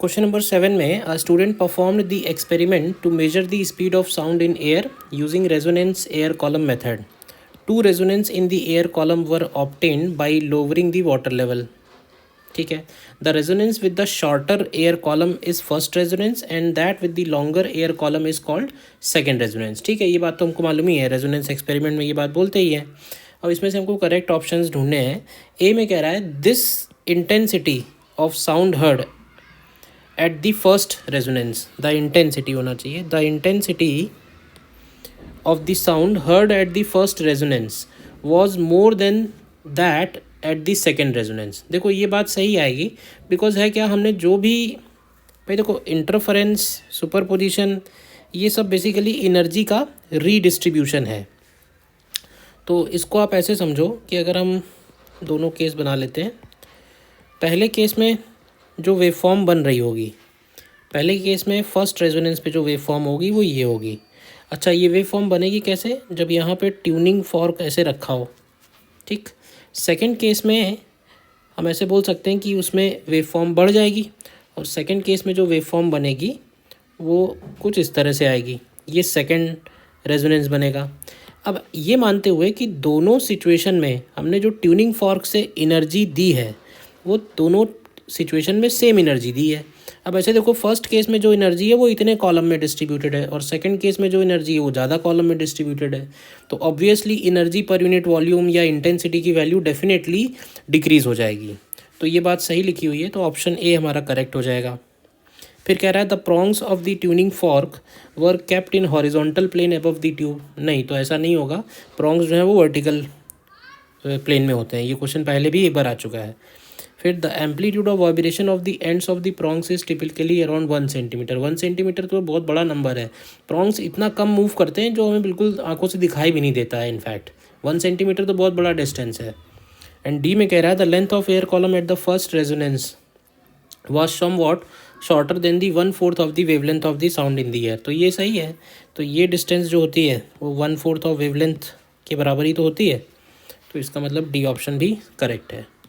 Question number 7 में a student performed the experiment to measure the speed of sound in air using resonance air column method. Two resonance in the air column were obtained by lowering the water level. ठीक है. The resonance with the shorter air column is first resonance and that with the longer air column is called second resonance. ठीक है, ये बात तो हमको मालूम ही है, रेजोनेंस एक्सपेरिमेंट में ये बात बोलते ही है. अब इसमें से हमको करेक्ट ऑप्शंस ढूंढने हैं. ए में कह रहा है this intensity of sound heard eight the first resonance. The intensity होना चाहिए, the intensity of the sound heard eight the first resonance was more than that at the second resonance. देखो ये बात सही आएगी, बिकॉज है क्या, हमने जो भी भाई देखो इंटरफेरेंस, सुपरपोजिशन, ये सब बेसिकली एनर्जी का रीडिस्ट्रीब्यूशन है. तो इसको आप ऐसे समझो कि अगर हम दोनों केस बना लेते हैं. पहले केस में जो वेवफॉर्म बन रही होगी, पहले केस में फर्स्ट रेजोनेंस पे जो वेवफॉर्म होगी वो ये होगी. अच्छा, ये वेवफॉर्म बनेगी कैसे, जब यहाँ पे ट्यूनिंग फॉर्क ऐसे रखा हो. ठीक. सेकंड केस में हम ऐसे बोल सकते हैं कि उसमें वेवफॉर्म बढ़ जाएगी, और सेकंड केस में जो वेवफॉर्म बनेगी वो कुछ इस तरह से आएगी. ये सेकंड रेजोनेंस बनेगा. अब ये मानते हुए कि दोनों सिचुएशन में हमने जो ट्यूनिंग फॉर्क से एनर्जी दी है वो दोनों सिचुएशन में सेम एनर्जी दी है. अब ऐसे देखो, फर्स्ट केस में जो एनर्जी है वो इतने कॉलम में डिस्ट्रीब्यूटेड है, और सेकंड केस में जो एनर्जी है वो ज़्यादा कॉलम में डिस्ट्रीब्यूटेड है. तो obviously energy per unit volume या इंटेंसिटी की वैल्यू डेफिनेटली डिक्रीज़ हो जाएगी. तो ये बात सही लिखी हुई है, तो ऑप्शन ए हमारा करेक्ट हो जाएगा. फिर कह रहा है the prongs of the tuning fork were kept in horizontal plane above the tube. नहीं, तो ऐसा नहीं होगा. प्रॉन्ग्स जो है वो वर्टिकल प्लेन में होते हैं. ये क्वेश्चन पहले भी एक बार आ चुका है. फिर the amplitude of vibration of the ends of the prongs is typically around 1 centimetre. 1 centimetre तो बहुत बड़ा नंबर है. प्रॉन्ग्स इतना कम मूव करते हैं जो हमें बिल्कुल आंखों से दिखाई भी नहीं देता है. इनफैक्ट 1 सेंटीमीटर तो बहुत बड़ा डिस्टेंस है. एंड डी में कह रहा है the length of air column at the first resonance was somewhat shorter than the 1/4 of the wavelength of the sound in the air. तो ये सही है. तो ये डिस्टेंस जो होती है वो 1/4 ऑफ वेवलेंथ के बराबर ही तो होती है. तो इसका मतलब डी ऑप्शन भी करेक्ट है.